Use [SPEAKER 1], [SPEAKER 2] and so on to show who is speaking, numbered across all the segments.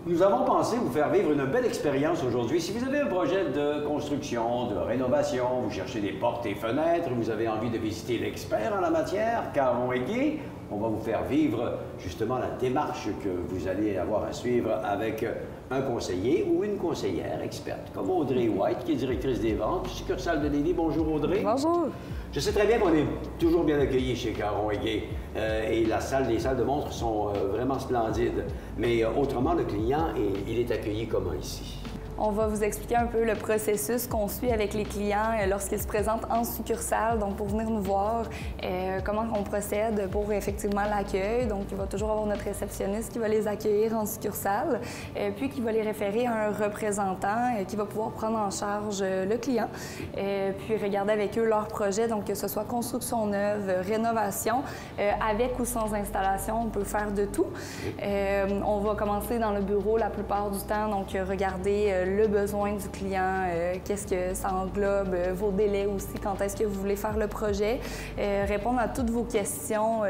[SPEAKER 1] Nous avons pensé vous faire vivre une belle expérience aujourd'hui. Si vous avez un projet de construction, de rénovation, vous cherchez des portes et fenêtres, vous avez envie de visiter l'expert en la matière, Caron et Guy, on va vous faire vivre justement la démarche que vous allez avoir à suivre avec un conseiller ou une conseillère experte, comme Audrey White, qui est directrice des ventes, succursale de Lévis. Bonjour Audrey.
[SPEAKER 2] Bonjour.
[SPEAKER 1] Je sais très bien qu'on est toujours bien accueillis chez Caron et Guy et les salles de montre sont vraiment splendides. Mais autrement, le client, il est accueilli comment ici?
[SPEAKER 2] On va vous expliquer un peu le processus qu'on suit avec les clients lorsqu'ils se présentent en succursale, donc pour venir nous voir, comment on procède pour effectivement l'accueil. Donc, il va toujours avoir notre réceptionniste qui va les accueillir en succursale, puis qui va les référer à un représentant qui va pouvoir prendre en charge le client, puis regarder avec eux leur projet, donc que ce soit construction neuve, rénovation, avec ou sans installation, on peut faire de tout. On va commencer dans le bureau la plupart du temps, donc regarder le besoin du client, qu'est-ce que ça englobe, vos délais aussi, quand est-ce que vous voulez faire le projet, répondre à toutes vos questions,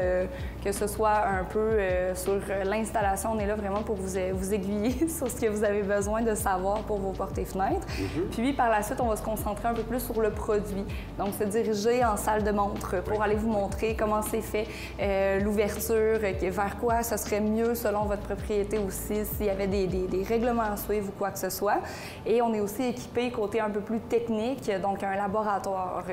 [SPEAKER 2] que ce soit un peu sur l'installation. On est là vraiment pour vous aiguiller sur ce que vous avez besoin de savoir pour vos portes et fenêtres. Puis par la suite, on va se concentrer un peu plus sur le produit. Donc, se diriger en salle de montre pour aller vous montrer comment c'est fait, l'ouverture, vers quoi ce serait mieux selon votre propriété aussi, s'il y avait des règlements à suivre ou quoi que ce soit. Et on est aussi équipé côté un peu plus technique, donc un laboratoire.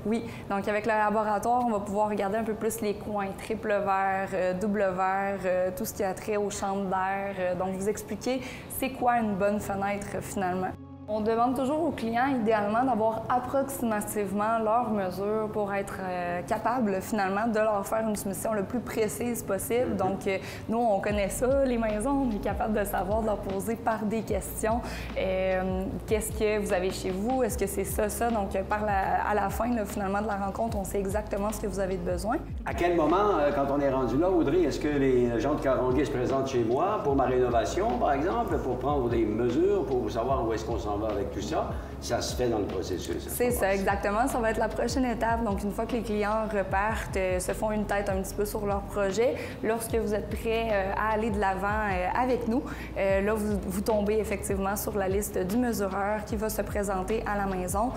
[SPEAKER 2] Oui, donc avec le laboratoire, on va pouvoir regarder un peu plus les coins, triple verre, double verre, tout ce qui a trait aux chambres d'air. Donc vous expliquer c'est quoi une bonne fenêtre finalement. On demande toujours aux clients, idéalement, d'avoir approximativement leurs mesures pour être capable, finalement, de leur faire une soumission le plus précise possible. Donc, nous, on connaît ça, les maisons, on est capable de savoir, de leur poser par des questions. Qu'est-ce que vous avez chez vous? Est-ce que c'est ça, ça? Donc, à la fin, là, finalement, de la rencontre, on sait exactement ce que vous avez de besoin.
[SPEAKER 1] À quel moment, quand on est rendu là, Audrey, est-ce que les gens de Caron et Guy se présentent chez moi pour ma rénovation, par exemple, pour prendre des mesures, pour savoir où est-ce qu'on s'en va avec tout ça? Ça se fait dans le processus.
[SPEAKER 2] C'est ça, exactement. Ça va être la prochaine étape. Donc, une fois que les clients repartent, se font une tête un petit peu sur leur projet, lorsque vous êtes prêt à aller de l'avant avec nous, là, vous tombez effectivement sur la liste du mesureur qui va se présenter à la maison,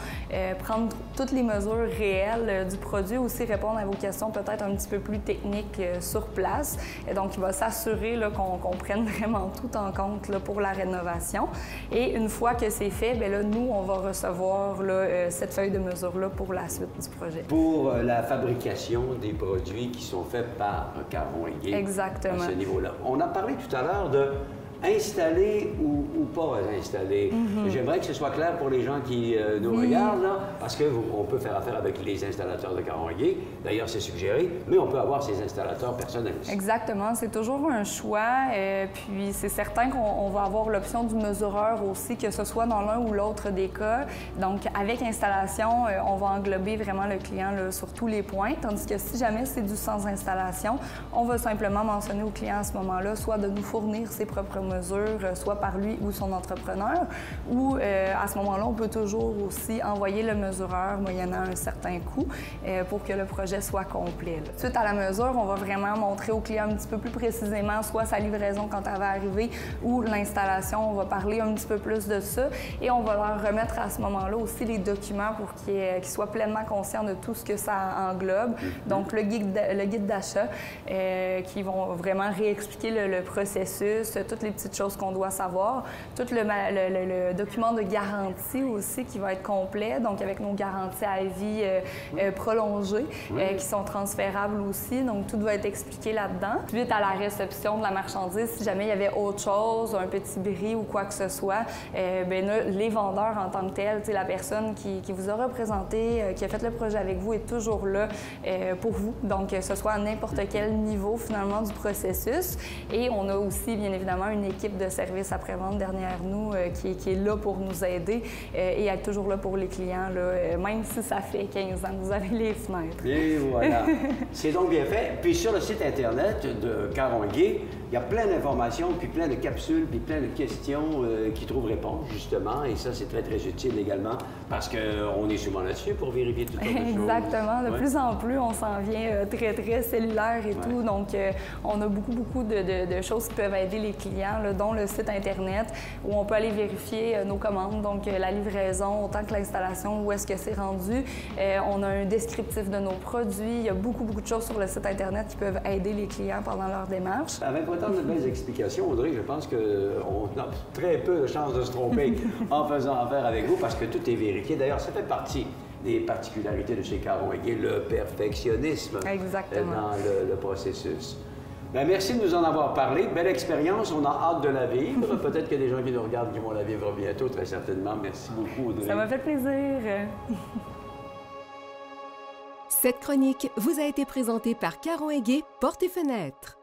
[SPEAKER 2] prendre toutes les mesures réelles du produit, aussi répondre à vos questions peut-être un petit peu plus techniques sur place. Et donc, il va s'assurer qu'on prenne vraiment tout en compte là, pour la rénovation. Et une fois que c'est fait, bien là, nous, on va recevoir là, cette feuille de mesure-là pour la suite du projet.
[SPEAKER 1] Pour la fabrication des produits qui sont faits par Caron et Guy.
[SPEAKER 2] Exactement.
[SPEAKER 1] À ce niveau-là. On a parlé tout à l'heure de installer ou pas installer. J'aimerais que ce soit clair pour les gens qui nous regardent, là, parce qu'on peut faire affaire avec les installateurs de Caron et Guy. D'ailleurs, c'est suggéré, mais on peut avoir ces installateurs personnels aussi.
[SPEAKER 2] Exactement. C'est toujours un choix. Puis, c'est certain qu'on va avoir l'option du mesureur aussi, que ce soit dans l'un ou l'autre des cas. Donc, avec installation, on va englober vraiment le client là, sur tous les points. Tandis que si jamais c'est du sans installation, on va simplement mentionner au client à ce moment-là, soit de nous fournir ses propres mesures, soit par lui ou son entrepreneur, ou à ce moment-là, on peut toujours aussi envoyer le mesureur moyennant un certain coût pour que le projet soit complet. Là. Suite à la mesure, on va vraiment montrer au client un petit peu plus précisément soit sa livraison quand elle va arriver ou l'installation. On va parler un petit peu plus de ça et on va leur remettre à ce moment-là aussi les documents pour qu'ils soient pleinement conscients de tout ce que ça englobe. Donc, le guide d'achat qui vont vraiment réexpliquer le processus, toutes les petites choses qu'on doit savoir, tout le document de garantie aussi qui va être complet, donc avec nos garanties à vie prolongées qui sont transférables aussi, donc tout va être expliqué là-dedans. Suite à la réception de la marchandise, si jamais il y avait autre chose, un petit bris ou quoi que ce soit, bien là, les vendeurs en tant que tels, la personne qui vous a représenté, qui a fait le projet avec vous est toujours là pour vous, donc que ce soit à n'importe quel niveau finalement du processus. Et on a aussi bien évidemment une équipe de service après-vente derrière nous qui est là pour nous aider et être toujours là pour les clients, là, même si ça fait 15 ans que vous avez les fenêtres.
[SPEAKER 1] Et voilà. C'est donc bien fait. Puis sur le site Internet de Caron et Guy, il y a plein d'informations, puis plein de capsules, puis plein de questions qui trouvent réponse, justement. Et ça, c'est très, très utile également parce qu'on est souvent là-dessus pour vérifier toutes sortes de choses.
[SPEAKER 2] Exactement. De plus en plus, on s'en vient très, très cellulaire et tout. Donc, on a beaucoup de choses qui peuvent aider les clients là, dont le site Internet, où on peut aller vérifier nos commandes, donc la livraison, autant que l'installation, où est-ce que c'est rendu. On a un descriptif de nos produits. Il y a beaucoup de choses sur le site Internet qui peuvent aider les clients pendant leur démarche.
[SPEAKER 1] Avec autant de belles explications, Audrey, je pense qu'on a très peu de chances de se tromper en faisant affaire avec vous parce que tout est vérifié. D'ailleurs, ça fait partie des particularités de chez Caron Aiguet, le perfectionnisme dans le processus. Bien, merci de nous en avoir parlé. Belle expérience, on a hâte de la vivre. Peut-être qu'il y a des gens qui nous regardent qui vont la vivre bientôt, très certainement. Merci beaucoup, Audrey.
[SPEAKER 2] Ça m'a fait plaisir.
[SPEAKER 3] Cette chronique vous a été présentée par Caron Aiguet, Portes et Fenêtres.